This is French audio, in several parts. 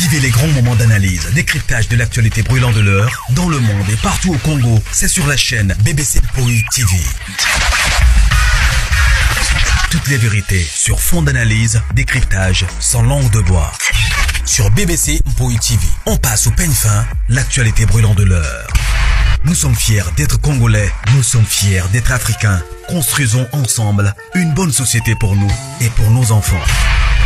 Vivez les grands moments d'analyse, décryptage de l'actualité brûlante de l'heure, dans le monde et partout au Congo. C'est sur la chaîne BBC Mpoi TV. Toutes les vérités sur fond d'analyse, décryptage, sans langue de bois. Sur BBC Mpoi TV, on passe au peigne fin, l'actualité brûlante de l'heure. Nous sommes fiers d'être Congolais, nous sommes fiers d'être Africains. Construisons ensemble une bonne société pour nous et pour nos enfants.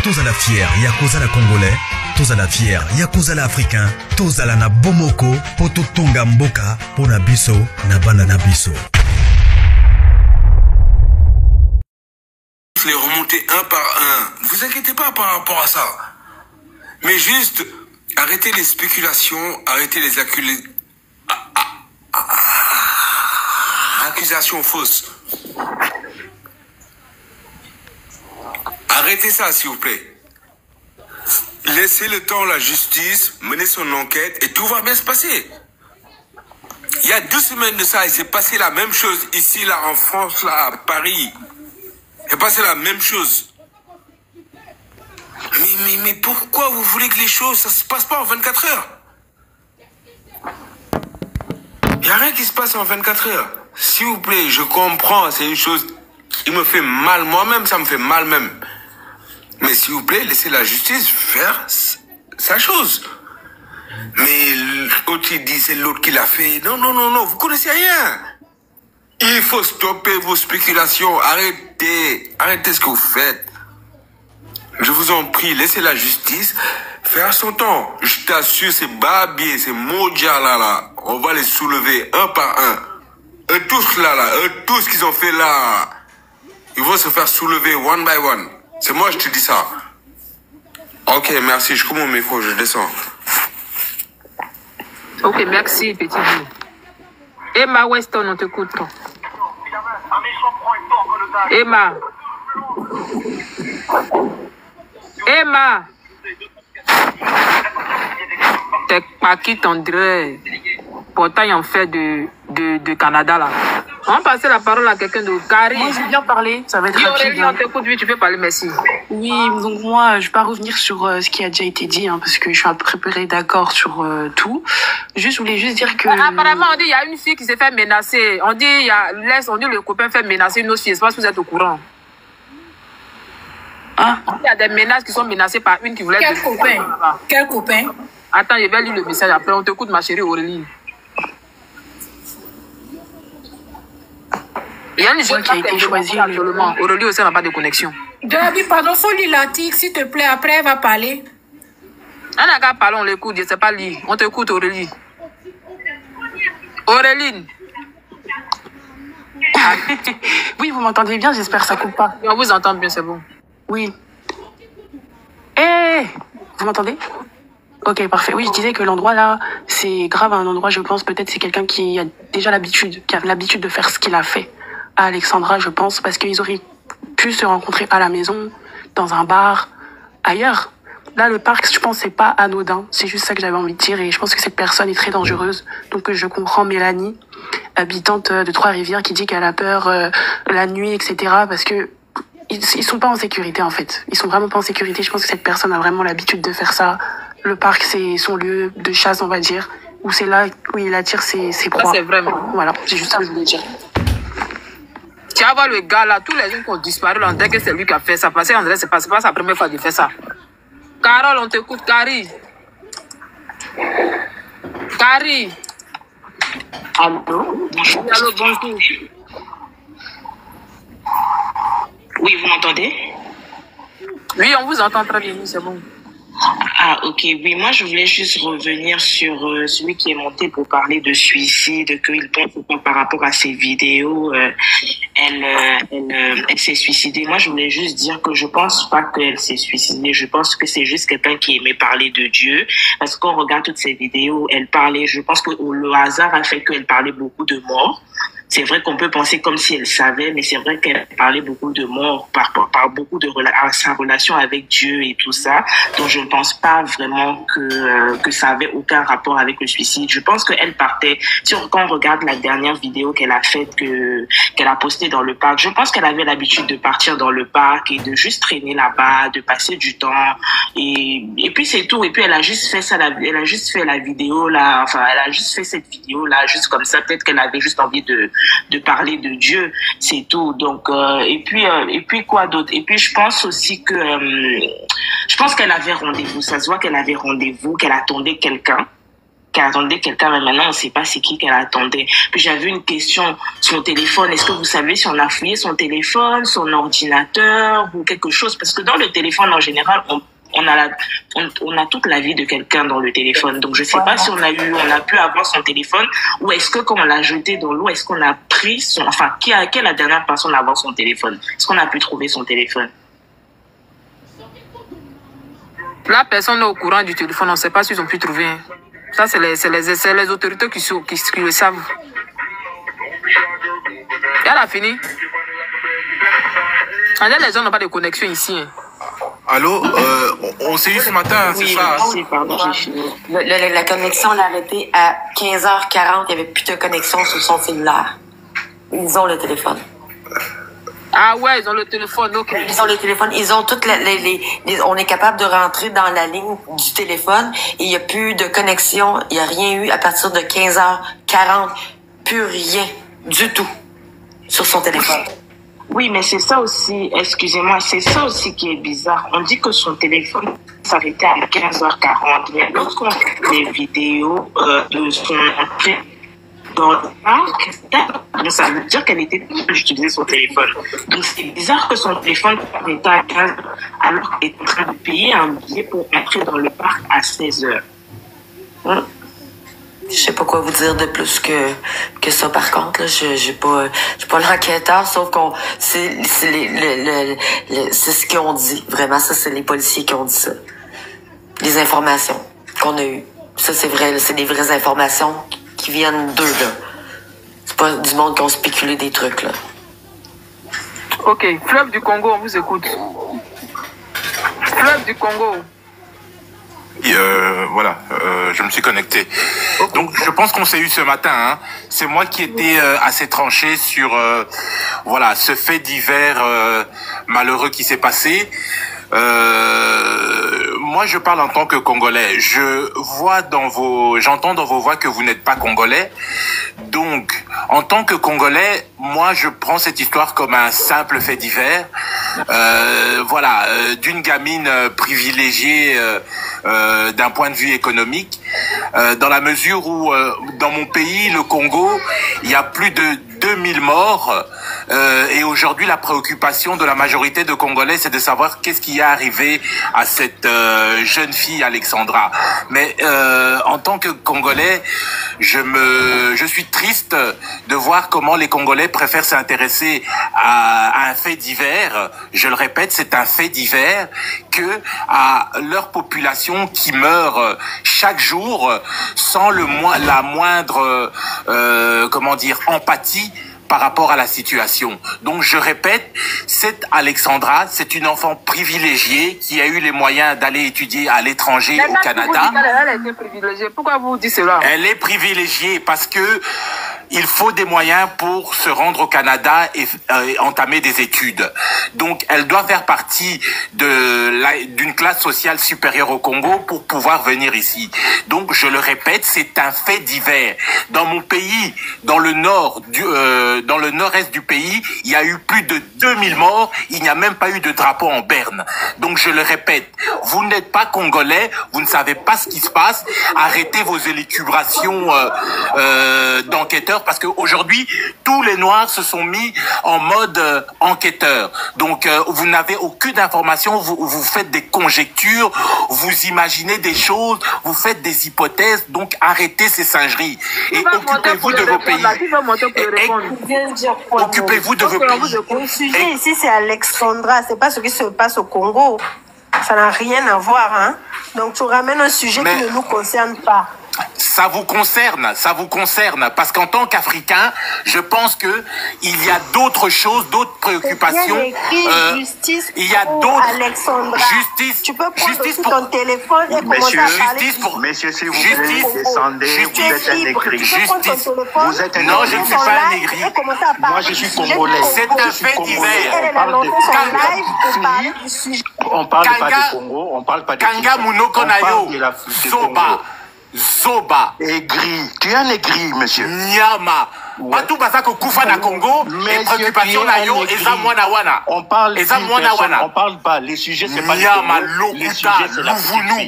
Tous à la fière, Yakozala Congolais. Tous à la fière, Yakozala Africain. Tous à la na Bomoko, Poto Tonga Mboka, Pona Biso, Nabana Nabiso. Les remonter un par un. Ne vous inquiétez pas par rapport à ça. Mais juste, arrêtez les spéculations, arrêtez les accusations fausses. Arrêtez ça, s'il vous plaît. Laissez le temps à la justice mener son enquête et tout va bien se passer. Il y a 2 semaines de ça, il s'est passé la même chose ici, là, en France, là, à Paris. Il s'est passé la même chose. Mais pourquoi vous voulez que les choses, ça se passe pas en 24 heures? Il n'y a rien qui se passe en 24 heures. S'il vous plaît, je comprends, c'est une chose qui me fait mal. Moi-même, ça me fait mal même. Mais s'il vous plaît, laissez la justice faire sa chose. Mais l'autre, il dit c'est l'autre qui l'a fait. Non, vous connaissez rien. Il faut stopper vos spéculations. Arrêtez ce que vous faites. Je vous en prie, laissez la justice faire son temps. Je t'assure, c'est Babier, c'est Modja là. On va les soulever un par un. Eux tous là, eux tous qu'ils ont fait là. Ils vont se faire soulever one by one. C'est moi, je te dis ça. Ok, merci, je coupe mon micro, je descends. Ok, merci, petit bout. Emma Weston, on t'écoute. Emma. T'es pas qui t'endrait. Pourtant, il en fait de Canada là. On va passer la parole à quelqu'un de Carrie. Moi, je vais bien parler, ça va être rapide. Aurélie, on t'écoute, oui, tu peux parler, merci. Oui, donc moi, je ne vais pas revenir sur ce qui a déjà été dit, parce que je suis à peu près d'accord sur tout. Je voulais juste dire que... Apparemment, on dit qu'il y a une fille qui s'est fait menacer. On dit le copain fait menacer une autre fille. Je pense que vous êtes au courant. Ah. Il y a des menaces qui sont menacées par une qui voulait... Quel copain? Quel copain? Attends, je vais lire le message après. On t'écoute, ma chérie Aurélie. Il y a une jeune qui a été choisie actuellement. Aurélie aussi n'a pas de connexion. Gabi, pardon, faut lire l'article, s'il te plaît. Après, elle va parler. On n'a qu'à parler, on l'écoute. Je ne sais pas lire. On t'écoute, Aurélie. Aurélie. Oui, vous m'entendez bien, j'espère que ça coupe pas. On vous entend bien, c'est bon. Oui. Vous m'entendez? Ok, parfait. Oui, je disais que l'endroit là, c'est grave un endroit, je pense, peut-être c'est quelqu'un qui a déjà l'habitude, de faire ce qu'il a fait à Alexandra, je pense, parce qu'ils auraient pu se rencontrer à la maison, dans un bar, ailleurs. Là, le parc, je pense, c'est pas anodin. C'est juste ça que j'avais envie de dire et je pense que cette personne est très dangereuse. Donc, je comprends Mélanie, habitante de Trois-Rivières, qui dit qu'elle a peur la nuit, etc. parce que ils sont pas en sécurité, en fait. Ils sont vraiment pas en sécurité. Je pense que cette personne a vraiment l'habitude de faire ça. Le parc, c'est son lieu de chasse, on va dire, où c'est là où il attire ses proies. Ça, c'est vraiment. Voilà, c'est juste ça que je voulais dire. Tu vas voir le gars là, tous les gens qui ont disparu, on dirait que c'est lui qui a fait ça. Parce que André, c'est pas sa première fois de faire ça. Carole, on t'écoute, Carrie. Carrie. Allô? Allô, bonjour. Oui, vous m'entendez? Oui, on vous entend très bien, c'est bon. Ah, ok. Oui, moi, je voulais juste revenir sur celui qui est monté pour parler de suicide, qu'il pense pas par rapport à ses vidéos. Elle s'est suicidée. Moi, je voulais juste dire que je pense pas qu'elle s'est suicidée. Je pense que c'est juste quelqu'un qui aimait parler de Dieu. Parce qu'on regarde toutes ses vidéos, elle parlait, je pense que le hasard a fait qu'elle parlait beaucoup de mort. C'est vrai qu'on peut penser comme si elle savait, mais c'est vrai qu'elle parlait beaucoup de mort par beaucoup de sa relation avec Dieu et tout ça. Donc je ne pense pas pas vraiment que ça avait aucun rapport avec le suicide. Je pense qu'elle partait, quand on regarde la dernière vidéo qu'elle a faite, qu'elle a postée dans le parc, je pense qu'elle avait l'habitude de partir dans le parc et de juste traîner là-bas, de passer du temps, et puis c'est tout. Et puis elle a juste fait ça, elle a juste fait la vidéo là, enfin elle a juste fait cette vidéo là, juste comme ça. Peut-être qu'elle avait juste envie de parler de Dieu, c'est tout. Donc et puis quoi d'autre? Et puis je pense aussi que je pense qu'elle avait rendez-vous. Ça se voit qu'elle avait rendez-vous, qu'elle attendait quelqu'un. Mais maintenant, on ne sait pas c'est qui qu'elle attendait. Puis j'avais une question, son téléphone. Est-ce que vous savez si on a fouillé son téléphone, son ordinateur ou quelque chose? Parce que dans le téléphone, en général, on a toute la vie de quelqu'un dans le téléphone. Donc, je sais pas si on a pu avoir son téléphone, ou est-ce que quand on l'a jeté dans l'eau, est-ce qu'on a pris qui est la dernière personne à avoir son téléphone? Est-ce qu'on a pu trouver son téléphone? La personne est au courant du téléphone, on ne sait pas s'ils ont pu trouver. Ça, c'est les autorités qui le savent. Elle a fini. Les gens n'ont pas de connexion ici. Allô, on s'est eu ce matin, c'est ça? Oui, pardon, j'ai fini. La connexion l'a arrêté à 15h40. Il n'y avait plus de connexion sur son cellulaire. Ils ont le téléphone. Ah ouais, ils ont le téléphone, ok. Ils ont le téléphone. Ils ont toutes on est capable de rentrer dans la ligne du téléphone et il n'y a plus de connexion. Il n'y a rien eu à partir de 15h40. Plus rien du tout sur son téléphone. Oui, mais c'est ça aussi, excusez-moi, c'est ça aussi qui est bizarre. On dit que son téléphone s'arrêtait à 15h40, mais lorsqu'on fait des vidéos de son entrée dans le parc, ça veut dire qu'elle était plus d'utiliser son téléphone. Donc c'est bizarre que son téléphone s'arrêtait à 15h alors qu'elle est en train de payer un billet pour entrer dans le parc à 16h. Je sais pas quoi vous dire de plus que ça. Par contre, là, je suis pas l'enquêteur, sauf qu'on c'est ce qu'ils ont dit. Vraiment, ça c'est les policiers qui ont dit ça. Les informations qu'on a eues. Ça c'est vrai, c'est des vraies informations qui viennent d'eux là. C'est pas du monde qui ont spéculé des trucs là. Ok, Fleuve du Congo, on vous écoute. Fleuve du Congo. Voilà, je me suis connecté. Donc, je pense qu'on s'est eu ce matin. Hein. C'est moi qui étais assez tranché sur voilà ce fait divers malheureux qui s'est passé. Moi, je parle en tant que Congolais. J'entends dans vos voix que vous n'êtes pas Congolais. Donc, en tant que Congolais, moi, je prends cette histoire comme un simple fait divers. Voilà, d'une gamine privilégiée d'un point de vue économique, dans la mesure où dans mon pays, le Congo, il y a plus de 2000 morts et aujourd'hui la préoccupation de la majorité de Congolais c'est de savoir qu'est-ce qui est arrivé à cette jeune fille Alexandra. Mais en tant que Congolais, je suis triste de voir comment les Congolais préfèrent s'intéresser à un fait divers. Je le répète, c'est un fait divers que à leur population qui meurt chaque jour sans la moindre empathie par rapport à la situation. Donc je répète, cette Alexandra, c'est une enfant privilégiée qui a eu les moyens d'aller étudier à l'étranger au Canada. Elle est privilégiée. Pourquoi vous dites cela? Elle est privilégiée parce que il faut des moyens pour se rendre au Canada et entamer des études. Donc elle doit faire partie d'une classe sociale supérieure au Congo pour pouvoir venir ici. Donc je le répète, c'est un fait divers. Dans mon pays, dans le nord-est du pays, il y a eu plus de 2000 morts, il n'y a même pas eu de drapeau en berne. Donc je le répète, vous n'êtes pas Congolais, vous ne savez pas ce qui se passe, arrêtez vos élucubrations d'enquêteurs parce qu'aujourd'hui, tous les Noirs se sont mis en mode enquêteur. Donc vous n'avez aucune information, vous faites des conjectures, vous imaginez des choses, vous faites des hypothèses, donc arrêtez ces singeries et occupez-vous de vos pays. Occupez-vous de vos pays. Le sujet ici, c'est Alexandra. C'est pas ce qui se passe au Congo. Ça n'a rien à voir, hein. Donc, tu ramènes un sujet qui ne nous concerne pas. ça vous concerne, parce qu'en tant qu'Africain, je pense que il y a d'autres choses, d'autres préoccupations. Justice. Il y a d'autres. Alexandra. Justice. Tu peux prendre Justice aussi pour ton téléphone et commencer à parler. Justice pour. Messieurs, s'il vous Justice. plaît, descendez, vous êtes un aigri. Justice. Vous êtes un Non, aigri. je ne suis pas un aigri. Moi, je suis congolais. C'est un fait divers. On parle pas du Congo, on parle pas de Kanga Munoko Nayo. Zoba. Aigri. Tu es un aigri, monsieur. Nyama. Batou basako kufa na Congo. Les préoccupations na yo eza mwana wana. On parle d'une personne, on parle pas. Les sujets, c'est pas Nyama, les sujets, c'est la Louvounou.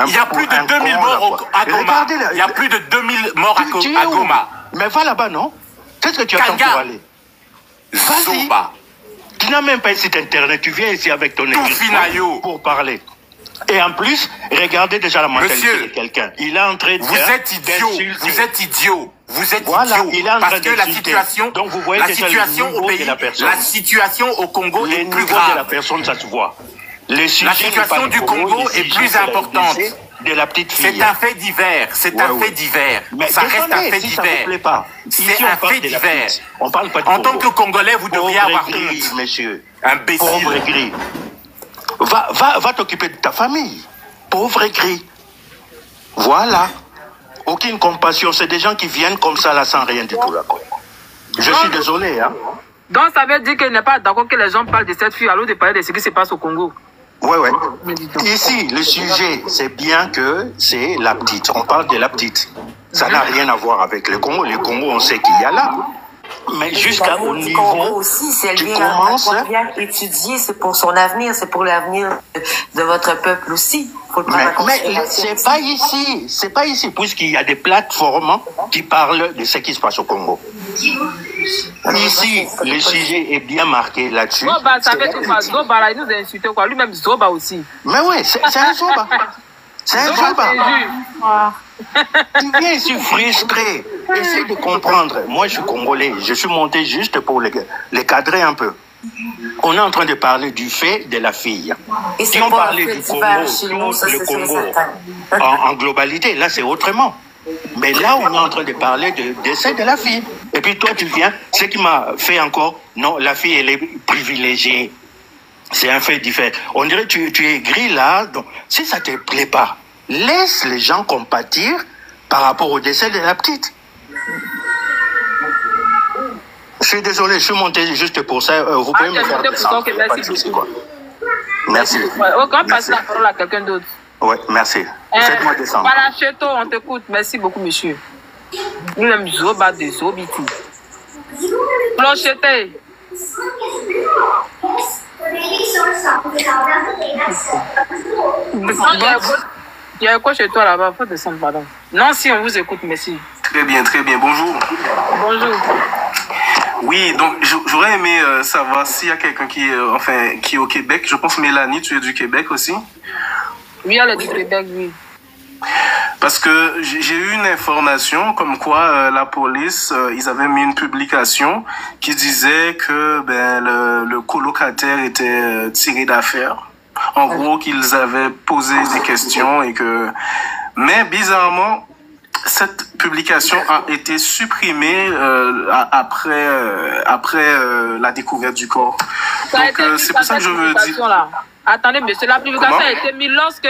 Il y a plus de 2000 morts à Goma. Il y a plus de 2000 morts à Goma. Mais va là-bas, non? Qu'est-ce que tu attends pour aller? Vas-y. Tu n'as même pas un site internet. Tu viens ici avec ton écrit pour parler. Et en plus, regardez déjà la mentalité de quelqu'un. Il est en train de Vous êtes idiot. Vous êtes idiot. Vous êtes voilà, idiot. Il est en parce train que la situation, donc vous voyez la déjà situation le au pays, la situation au Congo est plus grave. De la personne, ça se voit. La situation du Congo est plus importante. De la petite fille. C'est un fait divers. C'est un fait divers. Mais ça reste un fait divers. C'est un fait divers. On parle pas de en tant que Congolais, vous devriez avoir honte, monsieur. Imbécile. Pauvre gris. Va t'occuper de ta famille. Pauvre gris. Voilà. Aucune compassion. C'est des gens qui viennent comme ça là sans rien du tout là. Je suis désolé, hein. Donc ça veut dire qu'il n'est pas d'accord que les gens parlent de cette fille alors de parler de ce qui se passe au Congo. Ouais. Ici, le sujet, c'est bien que c'est la petite. On parle de la petite. Ça n'a rien à voir avec le Congo. Le Congo, on sait qu'il y a là. Mais jusqu'au niveau, aussi, si elle vient étudier, c'est pour son avenir, c'est pour l'avenir de votre peuple aussi. Mais c'est pas ici, puisqu'il y a des plateformes qui parlent de ce qui se passe au Congo. Ici, le sujet est bien marqué là-dessus. Zoba, ça fait quoi? Zoba, là, il nous a insulté quoi? Lui-même, Zoba aussi. Mais oui, c'est un Zoba. C'est un Zoba. Tu viens ici frustré. Essaye de comprendre. Moi, je suis congolais. Je suis monté juste pour les cadrer un peu. On est en train de parler du fait de la fille. Et si on parlait du Congo, le Congo en globalité, là, c'est autrement. Mais là, on est en train de parler de décès de la fille. Et puis toi, tu viens. Ce qui m'a fait encore, non, la fille, elle est privilégiée. C'est un fait différent. On dirait que tu es gris là. Donc, si ça ne te plaît pas, laisse les gens compatir par rapport au décès de la petite. Je suis désolé, je suis monté juste pour ça. Vous pouvez me faire descendre. Merci. On va passer la parole à quelqu'un d'autre. Oui, merci. Faites-moi descendre. Voilà, Cheto, on t'écoute. Merci beaucoup, monsieur. Nous-mêmes, Zoba de Zobiti. Clocheté. Il y a quoi chez toi là-bas? Faut descendre, pardon. Non, si on vous écoute, merci. Très bien, bonjour. Bonjour. Oui, donc j'aurais aimé savoir s'il y a quelqu'un qui est au Québec. Je pense Mélanie, tu es du Québec aussi? Oui, elle est du Québec, oui. Parce que j'ai eu une information comme quoi la police, ils avaient mis une publication qui disait que le colocataire était tiré d'affaire. En gros, qu'ils avaient posé des questions et que... Mais bizarrement, cette publication a été supprimée après la découverte du corps. Donc c'est pour ça que je veux dire... Là. Attendez, monsieur, la publication a été mise lorsque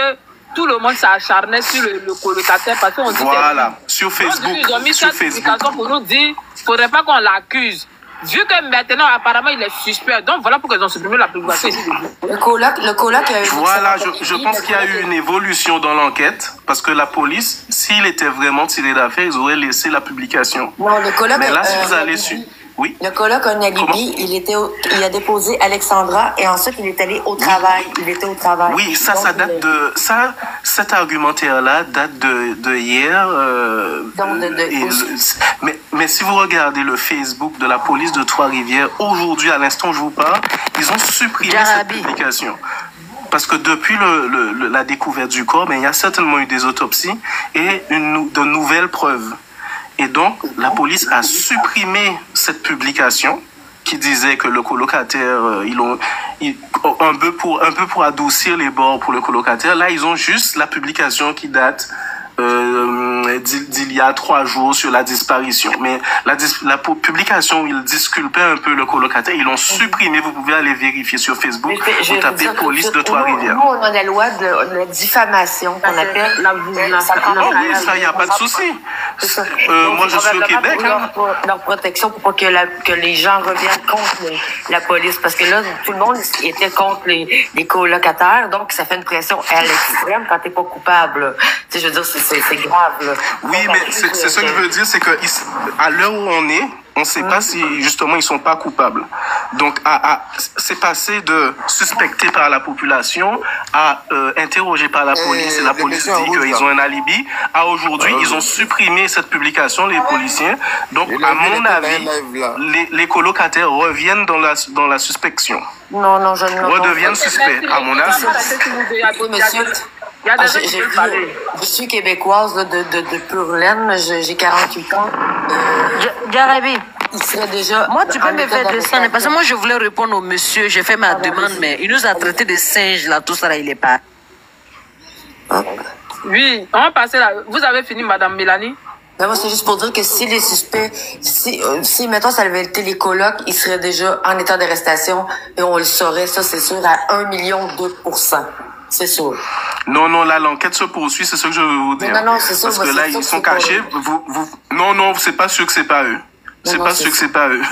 tout le monde s'acharnait sur le colocataire parce qu'on dit... Voilà, sur Facebook. Donc, ils ont mis cette publication pour nous dire qu'il ne faudrait pas qu'on l'accuse. Vu que maintenant, apparemment, il est suspect. Donc, voilà pourquoi ils ont supprimé la publication. Le coloc a eu... Voilà, je pense qu'il y a eu une évolution dans l'enquête. Parce que la police, s'il était vraiment tiré d'affaire, ils auraient laissé la publication. Non, le coloc... Mais là, si vous allez sur... Oui. Le coloc a un alibi, il a déposé Alexandra et ensuite il est allé au travail. Il était au travail. Oui, ça date de... cet argumentaire-là date de hier. Mais si vous regardez le Facebook de la police de Trois-Rivières, aujourd'hui, à l'instant où je vous parle, ils ont supprimé cette publication. Parce que depuis la découverte du corps, il y a certainement eu des autopsies et de nouvelles preuves. Et donc, la police a supprimé cette publication qui disait que le colocataire, un peu pour adoucir les bords pour le colocataire. Là, ils ont juste la publication qui date d'il y a 3 jours sur la disparition. Mais la publication où ils disculpaient un peu le colocataire, ils l'ont supprimé. Vous pouvez aller vérifier sur Facebook. Vous tapez police de Trois-Rivières. Nous, on a la loi de la diffamation qu'on appelle oui, ça, il n'y a pas de souci. Moi, je suis au Québec. Leur protection pour pas que les gens reviennent contre la police. Parce que là, tout le monde était contre les colocataires. Donc, ça fait une pression à l'extrême quand t'es pas coupable. Tu sais, je veux dire, c'est grave. Là. Oui, mais c'est ce que je veux dire, c'est que à l'heure où on est, on ne sait pas si, justement, ils sont pas coupables. Donc, c'est passé de suspecté par la population à interrogé par la police, et la police dit qu'ils ont un alibi, à aujourd'hui, ils ont supprimé cette publication, les policiers. Donc, à mon avis, les colocataires reviennent dans la suspicion. Non, je ne redeviennent suspects, à mon avis. Monsieur, je suis québécoise de pure laine, j'ai 48 ans. Garabi, il serait déjà. Moi, tu peux me faire de ça, parce que moi, je voulais répondre au monsieur, j'ai fait ma demande, mais il nous a traité de singes, là, tout ça, là, il est pas. Oui, on va passer là. Vous avez fini, Madame Mélanie? Non, moi, c'est juste pour dire que si les suspects, si mettons, ça avait été les colocs, ils seraient déjà en état d'arrestation et on le saurait, ça, c'est sûr, à 1,2%. C'est sûr. Non, là, l'enquête se poursuit, c'est ce que je veux vous dire. Non, c'est sûr. Parce que là, ils sont cachés. Non, c'est pas sûr que c'est pas eux. C'est pas sûr que c'est pas eux.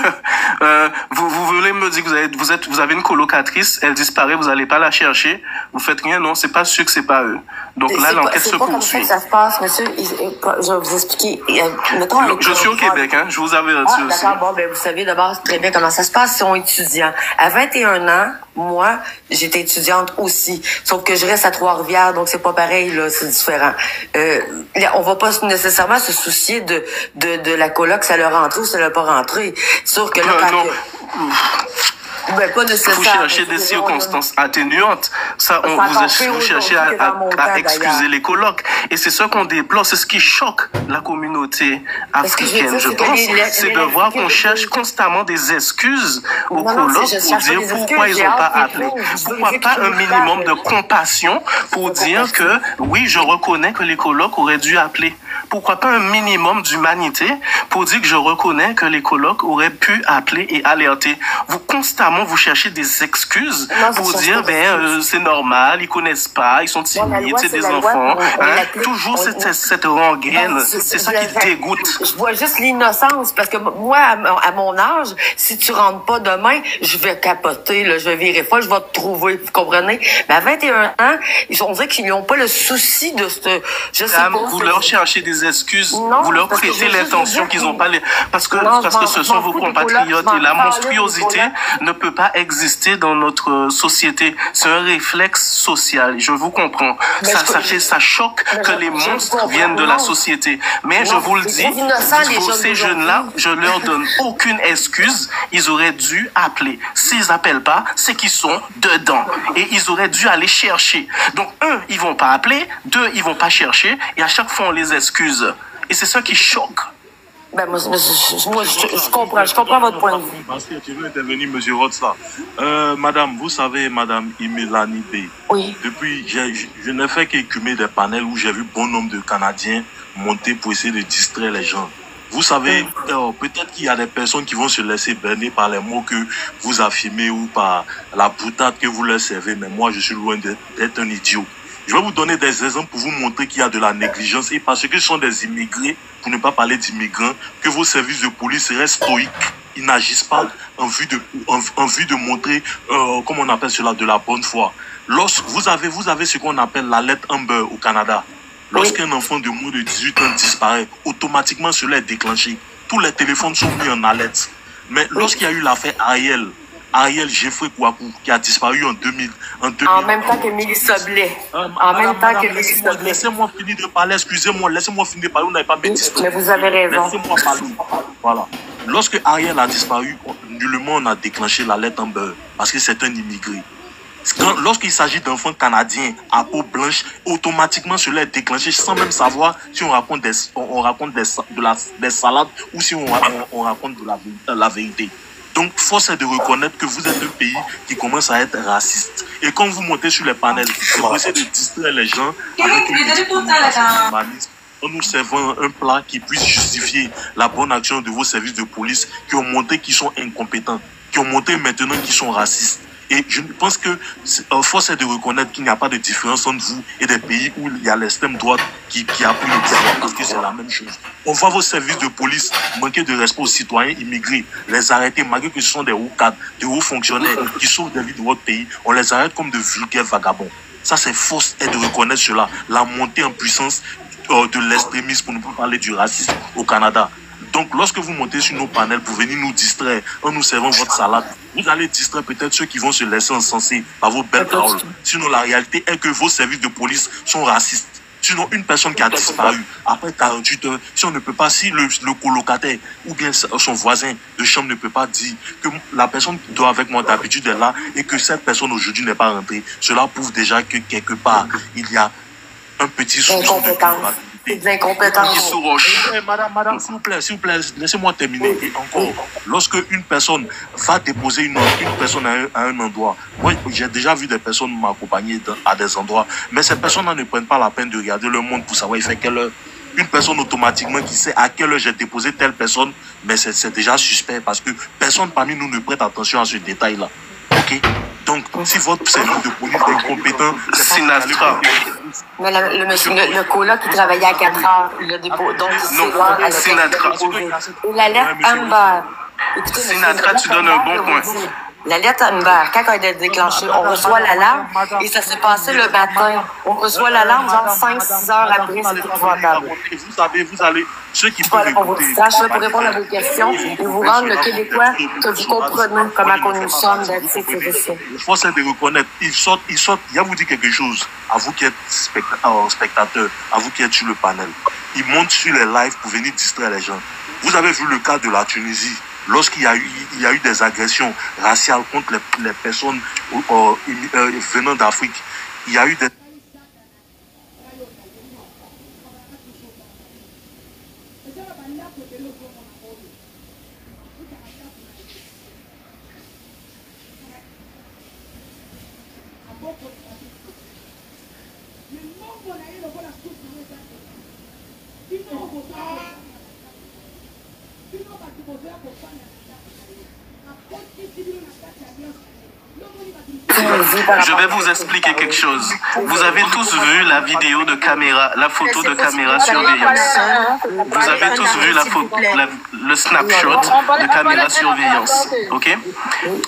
Vous voulez me dire que vous avez une colocatrice, elle disparaît, vous allez pas la chercher, vous faites rien, non, c'est pas sûr que c'est pas eux. Donc là, l'enquête se poursuit. C'est pas comme ça que ça se passe, monsieur. Je vais vous expliquer. Mettons, je suis au Québec, hein, je vous avertis aussi. D'accord, bon, vous savez d'abord très bien comment ça se passe si on est étudiant. À 21 ans, moi, j'étais étudiante aussi. Sauf que je reste à Trois-Rivières, donc c'est pas pareil, là, c'est différent. On va pas nécessairement se soucier de la coloc, ça l'a rentré ou ça l'a pas rentré. Sûr que là, pas nécessaire. Vous cherchez des circonstances atténuantes. Ça, vous cherchez à excuser les colocs. Et c'est ce qu'on déplore, c'est ce qui choque la communauté africaine, je pense. C'est de voir qu'on cherche constamment des excuses aux colocs pour dire pourquoi ils n'ont pas appelé. Pourquoi pas un minimum de compassion pour dire que, oui, je reconnais que les colocs auraient dû appeler. Pourquoi pas un minimum d'humanité pour dire que je reconnais que les colocs auraient pu appeler et alerter. Vous cherchez des excuses pour dire, c'est normal, ils connaissent pas, ils sont timides, c'est des enfants. Toujours cette rengaine, c'est ça qui dégoûte. Je vois juste l'innocence, parce que moi, à mon âge, si tu rentres pas demain, je vais capoter, là, je vais virer folle, je vais te trouver, vous comprenez? Mais à 21 ans, on dirait qu'ils n'ont pas le souci de ce... Je sais pas. Vous leur cherchez des excuses, vous leur prêtez l'intention qu'ils n'ont pas les... Parce que ce sont vos compatriotes et la monstruosité ne peut pas exister dans notre société. C'est un réflexe social. Je vous comprends. Ça choque que les monstres viennent de la société. Mais je vous le dis, ces jeunes-là, je leur donne aucune excuse. Ils auraient dû appeler. S'ils appellent pas, c'est qu'ils sont dedans. Et ils auraient dû aller chercher. Donc, ils vont pas appeler. 2, ils vont pas chercher. Et à chaque fois, on les excuse. Et c'est ça qui choque. Moi, je comprends votre point de vue. Parce que tu veux intervenir, monsieur Rotz, là. Madame, vous savez, madame Imelani B. Oui. Depuis, je n'ai fait qu'écumer des panels où j'ai vu bon nombre de Canadiens monter pour essayer de distraire les gens. Vous savez, peut-être qu'il y a des personnes qui vont se laisser berner par les mots que vous affirmez ou par la boutade que vous leur servez, mais moi, je suis loin d'être un idiot. Je vais vous donner des exemples pour vous montrer qu'il y a de la négligence et parce que ce sont des immigrés, pour ne pas parler d'immigrants, que vos services de police restent stoïques. Ils n'agissent pas en vue de montrer, comment on appelle cela, de la bonne foi. Vous avez ce qu'on appelle la lettre Amber au Canada. Lorsqu'un enfant de moins de 18 ans disparaît, automatiquement cela est déclenché. Tous les téléphones sont mis en alerte. Mais lorsqu'il y a eu l'affaire Ariel Jeffrey Kouakou, qui a disparu en 2000. En même temps que Mélissa Blais. Laissez-moi finir de parler, excusez-moi, laissez-moi finir de parler, vous n'avez pas mes discours. Mais vous avez raison. Laissez-moi parler. Voilà. Lorsque Ariel a disparu, nullement on a déclenché la lettre Amber, parce que c'est un immigré. Lorsqu'il s'agit d'enfants canadiens à peau blanche, automatiquement cela est déclenché sans même savoir si on raconte des salades ou si on raconte de la vérité. Donc, force est de reconnaître que vous êtes un pays qui commence à être raciste. Et quand vous montez sur les panels, vous essayez de distraire les gens avec en nous servant un plat qui puisse justifier la bonne action de vos services de police qui ont montré qu'ils sont incompétents, qui ont montré maintenant qu'ils sont racistes. Et je pense que force est de reconnaître qu'il n'y a pas de différence entre vous et des pays où il y a l'extrême droite qui appuie le pouvoir, parce que c'est la même chose. On voit vos services de police manquer de respect aux citoyens immigrés, les arrêter malgré que ce sont des hauts cadres, des hauts fonctionnaires qui sauvent des vies de votre pays. On les arrête comme de vulgaires vagabonds. Ça, c'est force est de reconnaître cela. La montée en puissance de l'extrémisme, pour ne pas parler du racisme au Canada. Donc, lorsque vous montez sur nos panels pour venir nous distraire en nous servant votre salade, vous allez distraire peut-être ceux qui vont se laisser encenser par vos belles paroles. Sinon, la réalité est que vos services de police sont racistes. Sinon, une personne qui a disparu après 48 heures, si on ne peut pas, si le colocataire ou bien son voisin de chambre ne peut pas dire que la personne qui dort avec moi d'habitude est là et que cette personne aujourd'hui n'est pas rentrée, cela prouve déjà que quelque part, il y a un petit soupçon de culpabilité. Des incompétences. Madame, s'il vous plaît, laissez-moi terminer. Et encore, lorsque une personne va déposer une personne à un endroit, moi, j'ai déjà vu des personnes m'accompagner à des endroits, mais ces personnes-là ne prennent pas la peine de regarder le monde pour savoir il fait quelle heure. Une personne automatiquement qui sait à quelle heure j'ai déposé telle personne, mais c'est déjà suspect parce que personne parmi nous ne prête attention à ce détail-là. Ok? Donc, si votre service de police est incompétent, c'est Sinatra. Mais le monsieur, le coloc qui travaillait à 4 heures, il a déposé. Donc, non, Sinatra. L'alerte Amber. Sinatra, tu donnes un bon point. L'alerte Amber, quand elle est déclenchée, on reçoit l'alarme et ça s'est passé le matin. On reçoit l'alarme genre 5-6 heures après, c'est épouvantable. Vous allez, ceux qui peuvent on vous distrache pour répondre à vos questions et vous rendre le Québécois que vous comprenez comment nous sommes d'être. Il faut de reconnaître, ils sortent, il y a vous dire quelque chose, à vous qui êtes spectateurs, à vous qui êtes sur le panel. Ils montent sur les lives pour venir distraire les gens. Vous avez vu le cas de la Tunisie. Lorsqu'il y a eu des agressions raciales contre les personnes venant d'Afrique, il y a eu des... Je vais vous expliquer quelque chose. Vous avez tous vu la vidéo de caméra, la photo de caméra surveillance. Vous avez tous vu le snapshot de caméra surveillance. Ok?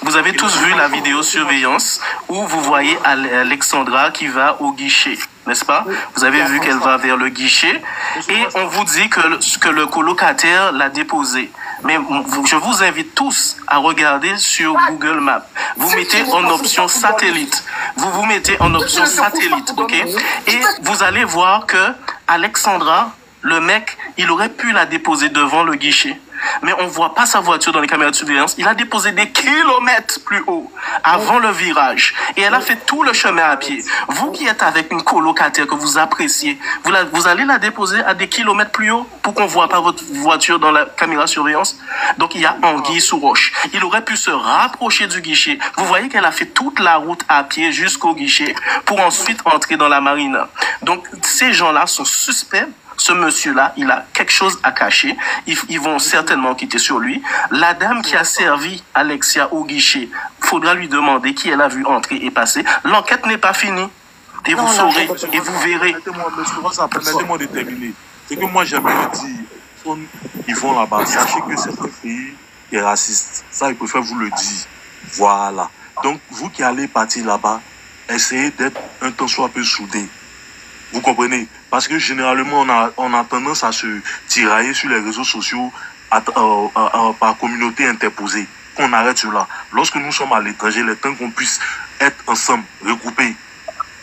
Vous avez tous vu la vidéo surveillance où vous voyez Alexandra qui va au guichet. N'est-ce pas? Vous avez vu qu'elle va vers le guichet et on vous dit que le colocataire l'a déposé. Mais je vous invite tous à regarder sur Google Maps. Vous mettez en option satellite. Vous mettez en option satellite, ok? Et vous allez voir que Alexandra, le mec, il aurait pu la déposer devant le guichet. Mais on ne voit pas sa voiture dans les caméras de surveillance. Il a déposé des kilomètres plus haut, avant le virage. Et elle a fait tout le chemin à pied. Vous qui êtes avec une colocataire que vous appréciez, vous allez la déposer à des kilomètres plus haut pour qu'on ne voit pas votre voiture dans la caméra de surveillance. Donc il y a anguille sous roche. Il aurait pu se rapprocher du guichet. Vous voyez qu'elle a fait toute la route à pied jusqu'au guichet pour ensuite entrer dans la marina. Donc ces gens-là sont suspects. Ce monsieur-là, il a quelque chose à cacher. Ils vont certainement quitter sur lui. La dame qui a servi Alexia au guichet, faudra lui demander qui elle a vu entrer et passer. L'enquête n'est pas finie. Et vous saurez, et vous verrez. Permettez-moi de terminer. Ce que moi j'aimerais dire, ils vont là-bas. Sachez que c'est un pays qui est raciste. Ça, il préfère vous le dire. Voilà. Donc, vous qui allez partir là-bas, essayez d'être un tant soit peu soudés. Vous comprenez? Parce que généralement, on a tendance à se tirailler sur les réseaux sociaux par communauté interposée. Qu'on arrête cela. Lorsque nous sommes à l'étranger, il est temps qu'on puisse être ensemble, regroupés.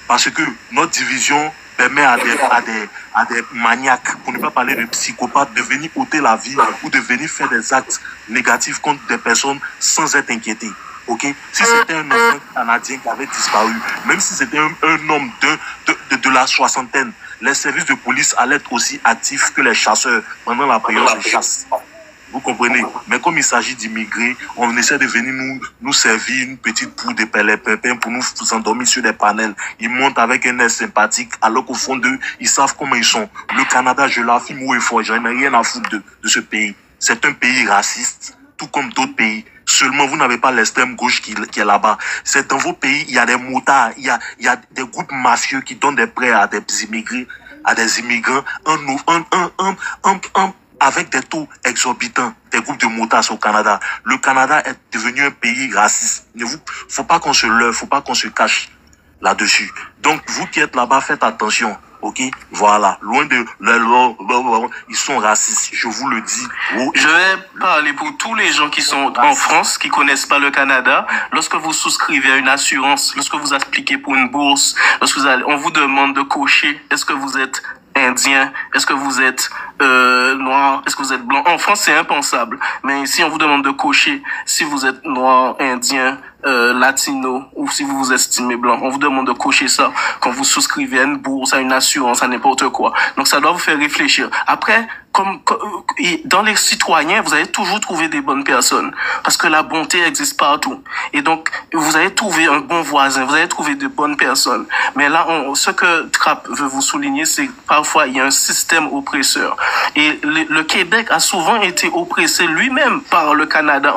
Parce que notre division permet à des maniaques, pour ne pas parler de psychopathes, de venir ôter la vie ou de venir faire des actes négatifs contre des personnes sans être inquiétés. Ok? Si c'était un enfant canadien qui avait disparu, même si c'était un homme de la soixantaine, les services de police allaient être aussi actifs que les chasseurs pendant la période de chasse. Vous comprenez? Mais comme il s'agit d'immigrer, on essaie de venir nous servir une petite poudre de pépins pour nous endormir sur des panels. Ils montent avec un air sympathique, alors qu'au fond d'eux, ils savent comment ils sont. Le Canada, je l'affirme haut et fort, j'en ai rien à foutre de ce pays. C'est un pays raciste, tout comme d'autres pays. Seulement, vous n'avez pas l'extrême gauche qui est là-bas. C'est dans vos pays, il y a des motards, il y a des groupes mafieux qui donnent des prêts à des immigrés, à des immigrants, avec des taux exorbitants, des groupes de motards au Canada. Le Canada est devenu un pays raciste. Faut pas qu'on se leurre, faut pas qu'on se cache là-dessus. Donc, vous qui êtes là-bas, faites attention. Ok, voilà, loin de ils sont racistes, je vous le dis. Je vais parler pour tous les gens qui sont en France, qui connaissent pas le Canada. Lorsque vous souscrivez à une assurance, lorsque vous appliquez pour une bourse, on vous demande de cocher, est-ce que vous êtes indien, est-ce que vous êtes noir, est-ce que vous êtes blanc. En France, c'est impensable. Mais ici, on vous demande de cocher si vous êtes noir, indien, latino, ou si vous vous estimez blanc. On vous demande de cocher ça quand vous souscrivez à une bourse, à une assurance, à n'importe quoi. Donc, ça doit vous faire réfléchir. Après, dans les citoyens, vous allez toujours trouver des bonnes personnes. Parce que la bonté existe partout. Et donc, vous allez trouver un bon voisin, vous allez trouver de bonnes personnes. Mais là, ce que Trapp veut vous souligner, c'est que parfois, il y a un système oppresseur. Et le Québec a souvent été oppressé lui-même par le Canada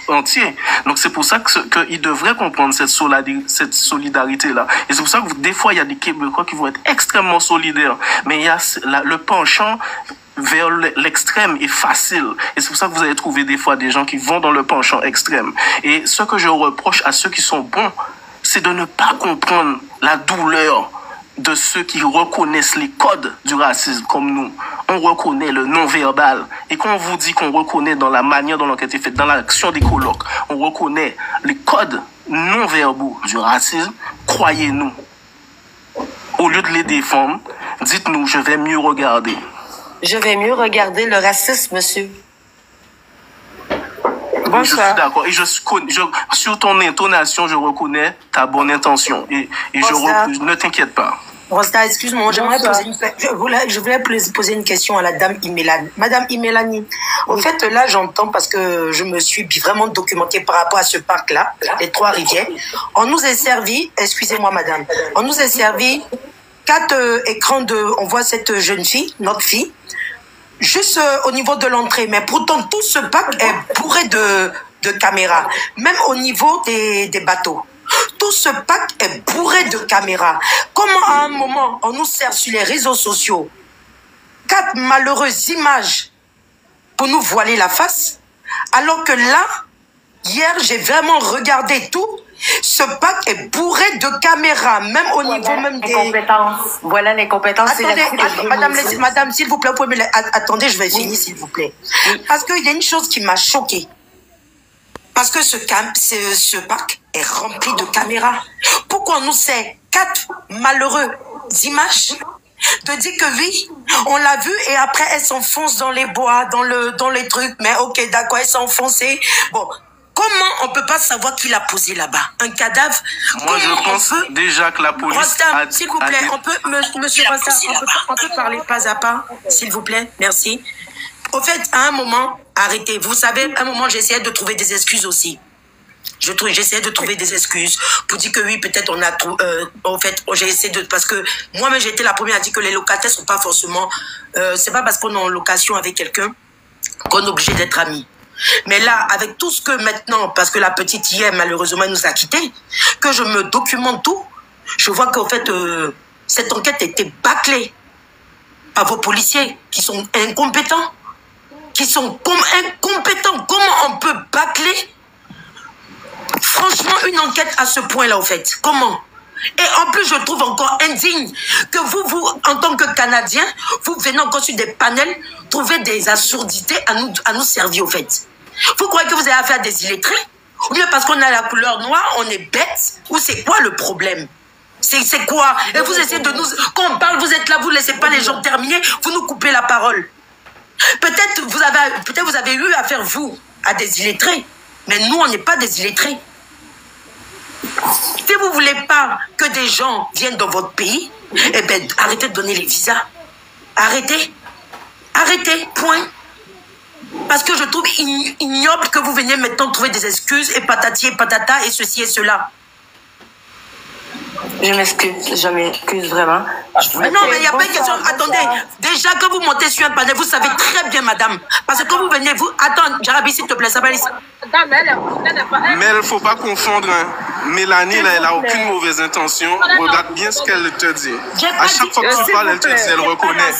entier. Donc, c'est pour ça qu'il devrait comprendre cette solidarité-là. Et c'est pour ça que des fois, il y a des Québécois qui vont être extrêmement solidaires. Mais il y a le penchant vers l'extrême est facile. Et c'est pour ça que vous allez trouver des fois des gens qui vont dans le penchant extrême. Et ce que je reproche à ceux qui sont bons, c'est de ne pas comprendre la douleur de ceux qui reconnaissent les codes du racisme comme nous. On reconnaît le non-verbal. Et quand on vous dit qu'on reconnaît dans la manière dont l'enquête est faite, dans l'action des colloques, on reconnaît les codes non-verbaux du racisme, croyez-nous. Au lieu de les défendre, dites-nous, je vais mieux regarder. Je vais mieux regarder le racisme, monsieur. Bonsoir. Je suis d'accord. Et sur ton intonation, je reconnais ta bonne intention. Et ne t'inquiète pas. Rosta, excuse-moi, je voulais poser une question à la dame Imelani. Madame Imelani, en fait, là, j'entends parce que je me suis vraiment documentée par rapport à ce parc-là, les Trois-Rivières. On nous est servi, excusez-moi, madame, on nous est servi 4 écrans on voit cette jeune fille, notre fille, juste au niveau de l'entrée. Mais pourtant, tout ce parc est bourré de caméras, même au niveau des bateaux. Tout ce pack est bourré de caméras. Comment à un moment, on nous sert sur les réseaux sociaux 4 malheureuses images pour nous voiler la face, alors que là, hier, j'ai vraiment regardé tout. Ce pack est bourré de caméras, même au niveau même des compétences. Voilà les compétences. Attendez, madame, s'il vous plaît, vous pouvez attendez, je vais finir, s'il vous plaît. Parce qu'il y a une chose qui m'a choquée. Parce que ce parc est rempli de caméras. Pourquoi on nous sert 4 malheureuses images de dire que oui, on l'a vu et après elle s'enfonce dans les bois, dans les trucs. Mais ok, d'accord, elle s'est enfoncée. Bon, comment on peut pas savoir qui l'a posé là-bas? Un cadavre? Moi, je pense déjà que la police Rostam, s'il vous plaît, monsieur Rostam, on peut parler pas à pas, s'il vous plaît, merci. Au fait, à un moment, arrêtez. Vous savez, à un moment, j'essayais de trouver des excuses aussi. J'essayais de trouver des excuses pour dire que oui, peut-être on a trouvé. En fait, j'ai essayé de. Parce que moi-même, j'ai été la première à dire que les locataires sont pas forcément. C'est pas parce qu'on est en location avec quelqu'un qu'on est obligé d'être amis. Mais là, avec tout ce que maintenant, parce que la petite hier, malheureusement, elle nous a quittés, que je me documente tout, je vois qu'en fait, cette enquête a été bâclée par vos policiers qui sont incompétents. Incompétents. Comment on peut bâcler franchement une enquête à ce point-là, au fait? Comment? Et en plus, je trouve encore indigne que vous, en tant que Canadiens, vous venez encore sur des panels trouver des absurdités à nous servir, au fait. Vous croyez que vous avez affaire à des illettrés? Ou bien parce qu'on a la couleur noire, on est bête? Ou c'est quoi le problème? C'est quoi? Et vous essayez de nous... Quand on parle, vous êtes là, vous ne laissez pas les gens terminer, vous nous coupez la parole. Peut-être vous avez eu affaire, vous, à des illettrés. Mais nous, on n'est pas des illettrés. Si vous ne voulez pas que des gens viennent dans votre pays, eh bien, arrêtez de donner les visas. Arrêtez. Arrêtez, point. Parce que je trouve ignoble que vous veniez maintenant trouver des excuses et patati et patata et ceci et cela. Je m'excuse vraiment. Non, mais il n'y a pas une question. Attendez, déjà quand vous montez sur un panel, vous savez très bien, madame. Parce que quand vous venez, vous... Attends, Jarabi, s'il te plaît, ça va aller. Mais il ne faut pas confondre. Hein. Mélanie, là, elle n'a aucune mauvaise intention. Regarde bien ce qu'elle te dit. À chaque fois que tu parles, elle te dit, elle reconnaît.